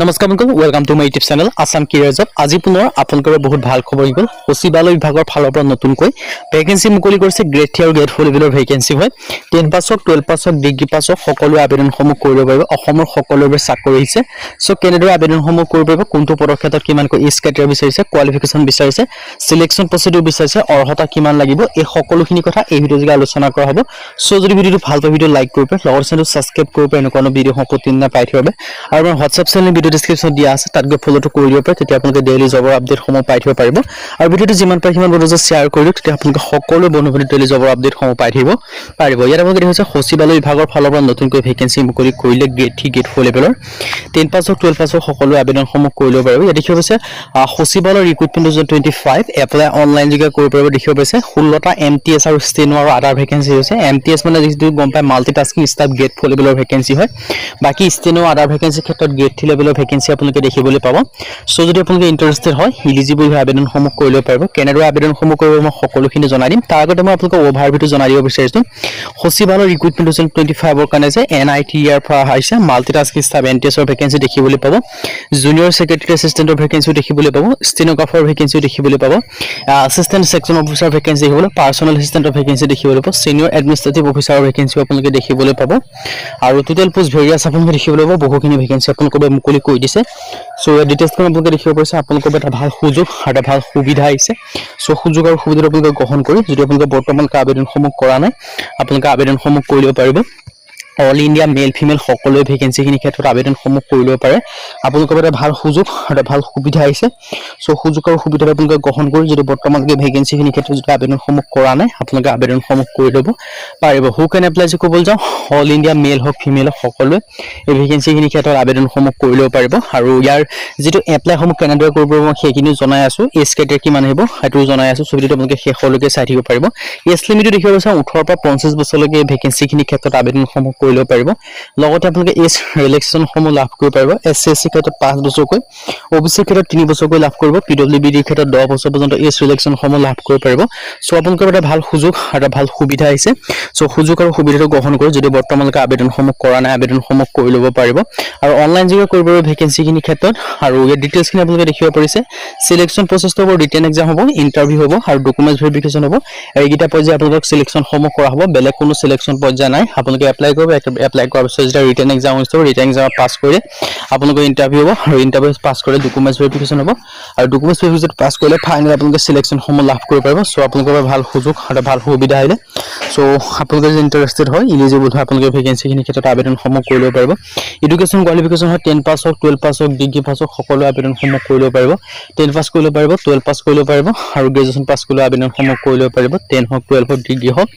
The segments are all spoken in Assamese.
নমস্কাৰ বন্ধু, welcome to my YouTube channel Assam career job. আজি পুনৰ আপোনালোকৰ বহুত ভাল খবৰ হৈ গ'ল। সচিবালয় বিভাগৰ ফালৰ পৰা নতুনকৈ ভেকেন্সি মুকলি কৰিছে। গ্ৰেড 3 আৰু গ্ৰেড 4 লেভেলৰ ভেকেন্সি হয়। 10 পাছ হওক, 12 পাছ হওক, ডিগ্ৰী পাছ হওক, সকলো আবেদনসমূহ কৰিব পাৰিব। অসমৰ সকলোৰে চাকৰি আহিছে। সো কেনেদৰে আবেদনসমূহ কৰিব পাৰিব, কোনটো পদৰ ক্ষেত্ৰত কিমানকৈ এজ ক্ৰাইটেৰিয়া বিচাৰিছে, কোৱালিফিকেশ্যন বিচাৰিছে, সিলেকশ্যন প্ৰচিডিউৰ বিচাৰিছে, অৰ্হতা কিমান লাগিব, এই সকলোখিনি কথা এই ভিডিঅ'যোগে আলোচনা কৰা হ'ব। সো যদি ভিডিঅ'টো ভাল পায় ভিডিঅ' লাইক কৰিব, লগৰ চেনেলটো ছাবস্ক্ৰাইব কৰিব, এনেকুৱা ভিডিঅ' প্ৰতিদিনে পাই থাকিব। আৰু আমাৰ হোৱাটছআপ চেনেল ভিডিঅ' ডিছক্ৰিপশ্যন দিয়া আছে, তাত গৈ ফলোটো কৰি দিব পাৰে। তেতিয়া আপোনালোকে ডেইলি জবৰ আপডেটসমূহ পাই থাকিব পাৰিব। আৰু ভিডিঅ'টো যিমান পাৰে সিমান বন্ধু শ্বেয়াৰ কৰি দিয়ক, তেতিয়া আপোনালোকে সকলো বন্ধু বান্ধৱী ডেইলি জবৰ আপডেটসমূহ পাই থাকিব পাৰিব। ইয়াত আপোনালোকে দেখা হৈছে সচিবালয় বিভাগৰ ফালৰ পৰা নতুনকৈ ভেকেন্সি মুকলি কৰিলে। গ্ৰেড 3 গ্ৰেড 4 লেভেলৰ 10 পাছ হওক, 12 পাছ হওক, সকলো আবেদনসমূহ কৰি ল'ব পাৰিব। ইয়াত দেখিব পাইছে সচিবালয় ৰিক্ৰুটমেণ্ট 2025 এপ্লাই অনলাইন যোগে কৰিব পাৰিব। দেখিব পাইছে 16টা MTS আৰু ষ্টেনো আৰু আদাৰ ভেকেন্সি হৈছে। MTS মানে যিটো গম পায় মাল্টিটাস্কিং ষ্টাফ গ্ৰেড 4 লেভেলৰ ভেকেন্সি হয়। বাকী ষ্টেনো আদাৰ ভেকেন্সিৰ ক্ষেত্ৰত গ্ৰেড 3 লেভেলৰ ভেকেন্সি আপোনালোকে দেখিবলৈ পাব। সো যদি আপোনালোকে ইণ্টাৰেষ্টেড হয়, ইলিজিবল হৈ আবেদনসমূহ কৰি ল'ব পাৰিব। কেনেদৰে আবেদনসমূহ কৰিব মই সকলোখিনি জনাই দিম। তাৰ আগতে মই আপোনালোকক অভাৰভিউটো জনাই দিব বিচাৰিছোঁ। সচিবালয় ৰিক্ৰুটমেণ্ট 2025ৰ কাৰণে যে NITR পৰা আহিছে মাল্টিটাস্কিং ষ্টাফ MTSৰ ভেকেন্সি দেখিবলৈ পাব। জুনিয়ৰ ছেক্ৰেটাৰী এছিষ্টেণ্টৰ ভেকেন্সিও দেখিবলৈ পাব। ষ্টেনোগ্ৰাফাৰ ভেকেন্সিও দেখিবলৈ পাব। এছিষ্টেণ্ট ছেকশ্যন অফিচাৰ ভেকেন্সি দেখিবলৈ, পাৰ্চনেল এছিষ্টেণ্টৰ ভেকেন্সি দেখিবলৈ পাব। ছিনিয়ৰ এডমিনিষ্ট্ৰেটিভ অফিচাৰৰ ভেকেন্সিও আপোনালোকে দেখিবলৈ পাব। আৰু টোটেল পোষ্ট ভেৰিয়াছ আপোনালোকে দেখিবলৈ পাব। বহুখিনি ভেকেন্সি আপোনালোকৰ বাবে মুকলি কৰি দিছে। সো ইয়াৰ ডিটেইলছখন আপোনালোকে দেখিব পাৰিছে। আপোনালোকৰ এটা ভাল সুযোগ আৰু এটা ভাল সুবিধা আহিছে। সো সুযোগ আৰু সুবিধাটো আপোনালোকে গ্ৰহণ কৰি, যদি আপোনালোকে বৰ্তমানকৈ আবেদনসমূহ কৰা নাই, আপোনালোকে আবেদনসমূহ কৰি ল'ব পাৰিব। অল ইণ্ডিয়া মেল ফিমেল সকলোৱে ভেকেন্সিখিনিৰ ক্ষেত্ৰত আবেদনসমূহ কৰি ল'ব পাৰে। আপোনালোকৰ এটা ভাল সুযোগ আৰু এটা ভাল সুবিধা আহিছে। সো সুযোগ আৰু সুবিধাটো আপোনালোকে গ্ৰহণ কৰি, যদি বৰ্তমানকৈ ভেকেন্সিখিনিৰ ক্ষেত্ৰত যদি আবেদনসমূহ কৰা নাই, আপোনালোকে আবেদনসমূহ কৰি ল'ব পাৰিব। হু কেন এপ্লাই যে ক'বলৈ যাওঁ, অল ইণ্ডিয়া মেল হওক ফিমেল হওক সকলোৱে এই ভেকেন্সিখিনিৰ ক্ষেত্ৰত আবেদনসমূহ কৰি ল'ব পাৰিব। আৰু ইয়াৰ যিটো এপ্লাইসমূহ কেনেদৰে কৰিব পাৰিব মই সেইখিনিও জনাই আছোঁ। এজ ক্ৰাইটেৰিয়া কিমান আহিব সেইটোও জনাই আছোঁ। ছবিটো আপোনালোকে শেষলৈকে চাই থাকিব পাৰিব। এজ লিমিটটো দেখিব পাইছে 18 পৰা 25 বছৰলৈকে ভেকেন্সিখিনিৰ ক্ষেত্ৰত আবেদনসমূহ কৰি ল'ব পাৰিব। লগতে আপোনালোকে এজ ৰিলেক্সেশ্যনসমূহ লাভ কৰিব পাৰিব। SC ক্ষেত্ৰত 5 বছৰকৈ, OBC ক্ষেত্ৰত 3 বছৰকৈ লাভ কৰিব। PWBD ক্ষেত্ৰত 10 বছৰ পৰ্যন্ত এজ ৰিলেক্সেশ্যনসমূহ লাভ কৰিব পাৰিব। সো আপোনালোকৰ এটা ভাল সুযোগ আৰু এটা ভাল সুবিধা আহিছে। সো সুযোগ আৰু সুবিধাটো গ্ৰহণ কৰি, যদি বৰ্তমানলৈকে আবেদনসমূহ কৰা নাই, আবেদনসমূহ কৰি ল'ব পাৰিব। আৰু অনলাইন যোগে কৰিব পাৰিব ভেকেন্সিখিনিৰ ক্ষেত্ৰত। আৰু ইয়াৰ ডিটেইলছখিনি আপোনালোকে দেখিব পাৰিছে। সিলেকশ্যন প্ৰচেছটো হ'ব, ৰিটেন এক্সাম হ'ব, ইণ্টাৰভিউ হ'ব আৰু ডকুমেণ্টছ ভেৰিফিকেশ্যন হ'ব। এইকেইটা পৰ্যায়ে আপোনালোকক সিলেকশ্যনসমূহ কৰা হ'ব। বেলেগ কোনো সিলেকশ্যন পৰ্যায় নাই। আপোনালোকে এপ্লাই কৰিব। এপ্লাই কৰাৰ পিছত যেতিয়া ৰিটেন এক্সাম হৈছে, ৰিটেন এক্সাম পাছ কৰিলে আপোনালোকৰ ইণ্টাৰভিউ হ'ব। আৰু ইণ্টাৰভিউ পাছ কৰিলে ডকুমেণ্টছ ভেৰিফিকেশ্যন হ'ব। আৰু ডকুমেণ্টছ ভেৰিফিকেশ্যন পাছ কৰিলে ফাইনেলি আপোনালোকে সিলেকশ্যনসমূহ লাভ কৰিব পাৰিব। সো আপোনালোকৰ ভাল সুযোগ আৰু ভাল সুবিধা আহিলে। সো আপোনালোকে যদি ইণ্টাৰেষ্টেড হয়, ইলিজিবল হয়, আপোনালোকে ভেকেন্সিখিনিৰ ক্ষেত্ৰত আবেদনসমূহ কৰি ল'ব পাৰিব। এডুকেশ্যন কোৱালিফিকেশ্যন হয় 10 পাছ হওক, 12 পাছ হওক, ডিগ্ৰী পাছ হওক, সকলো আবেদনসমূহ কৰি ল'ব পাৰিব। 10 পাছ কৰি ল'ব পাৰিব, 12 পাছ কৰি ল'ব পাৰিব, আৰু গ্ৰেজুৱেশ্যন পাছ কৰিলেও আবেদনসমূহ কৰি ল'ব পাৰিব। 10 হওক, 12 হওক, ডিগ্ৰী হওক।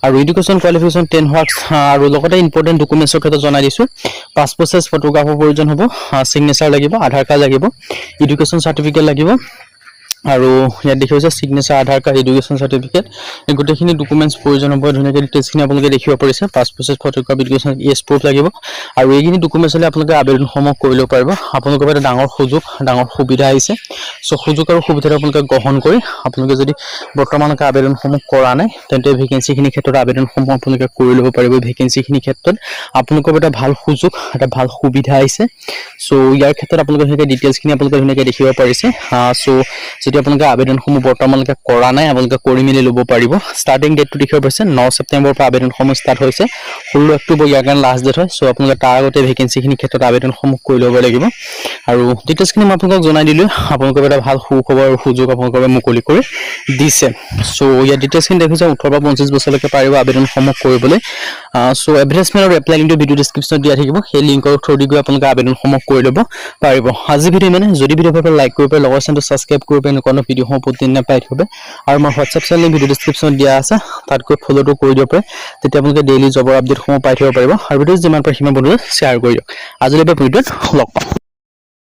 আৰু এডুকেশ্যন কোৱালিফিকেশ্যন 10 হওক। আৰু লগতে ইম্পৰ্টেণ্ট ডকুমেণ্টছৰ ক্ষেত্ৰত জনাই দিছোঁ। পাছপ'ৰ্ট চাইজ ফটোগ্ৰাফৰ প্ৰয়োজন হ'ব, চিগনেচাৰ লাগিব, আধাৰ কাৰ্ড লাগিব, এডুকেশ্যন চাৰ্টিফিকেট লাগিব। আৰু ইয়াত দেখিব হৈছে চিগনেচাৰ, আধাৰ কাৰ্ড, এডুকেশ্যন চাৰ্টিফিকেট, এই গোটেইখিনি ডকুমেণ্টছ প্ৰয়োজন হ'ব। ধুনীয়াকৈ ডিটেইলছখিনি আপোনালোকে দেখিব পাৰিছে। Passport size photograph, education proof লাগিব। আৰু এইখিনি ডকুমেণ্টছ হ'লে আপোনালোকে আবেদনসমূহ কৰি ল'ব পাৰিব। আপোনালোকৰ এটা ডাঙৰ সুযোগ, ডাঙৰ সুবিধা আহিছে। সো সুযোগ আৰু সুবিধাটো আপোনালোকে গ্ৰহণ কৰি, আপোনালোকে যদি বৰ্তমানলৈকে আবেদনসমূহ কৰা নাই, তেন্তে ভেকেন্সিখিনিৰ ক্ষেত্ৰত আবেদনসমূহ আপোনালোকে কৰি ল'ব পাৰিব। ভেকেন্সিখিনিৰ ক্ষেত্ৰত আপোনালোকৰ এটা ভাল সুযোগ, এটা ভাল সুবিধা আহিছে। সো ইয়াৰ ক্ষেত্ৰত আপোনালোকে ধুনীয়াকৈ ডিটেইলছখিনি আপোনালোকে ধুনীয়াকৈ দেখিব পাৰিছে। সো যদি আপোনালোকে আবেদনসমূহ বৰ্তমানলৈকে কৰা নাই, আপোনালোকে কৰি মেলি ল'ব পাৰিব। ষ্টাৰ্টিং ডেটটো দেখিব পাৰিছে 9 ছেপ্টেম্বৰৰ পৰা আবেদনসমূহ ষ্টাৰ্ট হৈছে। 16 অক্টোবৰ ইয়াৰ কাৰণে লাষ্ট ডেট হয়। সো আপোনালোকে তাৰ আগতে ভেকেন্সিখিনিৰ ক্ষেত্ৰত আবেদনসমূহ কৰি ল'ব লাগিব। আৰু ডিটেইলছখিনি মই আপোনালোকক জনাই দিলোঁ। আপোনালোকৰ এটা ভাল সুখবৰ আৰু সুযোগ আপোনালোকৰ মুকলি কৰি দিছে। সো ইয়াৰ ডিটেইলছখিনি দেখিছে 18 পৰা 25 বছৰলৈকে পাৰিব আবেদনসমূহ কৰিবলৈ। সো এডভাৰটাইজমেণ্ট আৰু এপ্লাই লিংকটো ভিডিঅ' ডিছক্ৰিপশ্যনত দিয়া থাকিব। সেই লিংকৰ থ্ৰুদি গৈ আপোনালোকে আবেদনসমূহ কৰি ল'ব পাৰিব। আজি ভিডিঅ' মানে যদি ভিডিঅ' ভাল পায় লাইক কৰিব পাৰে, লগৰ চেনেলটো ছাবস্ক্ৰাইব কৰিব, এনেকুৱা ভিডিঅ'সমূহ প্ৰতিদিনে পাই থাকিব। আৰু আমাৰ হোৱাটছআপ চেনেল ভিডিঅ' ডিছক্ৰিপশ্যনত দিয়া আছে, তাত গৈ ফলোটো কৰি দিব পাৰে। তেতিয়া আপোনালোকে ডেইলি জবৰ আপডেটসমূহ পাই থাকিব পাৰিব। আৰু ভিডিঅ' যিমান পাৰে সিমান বন্ধুৱে শ্বেয়াৰ কৰি দিয়ক। আজিলৈকে ভিডিঅ'ত লগ পাম।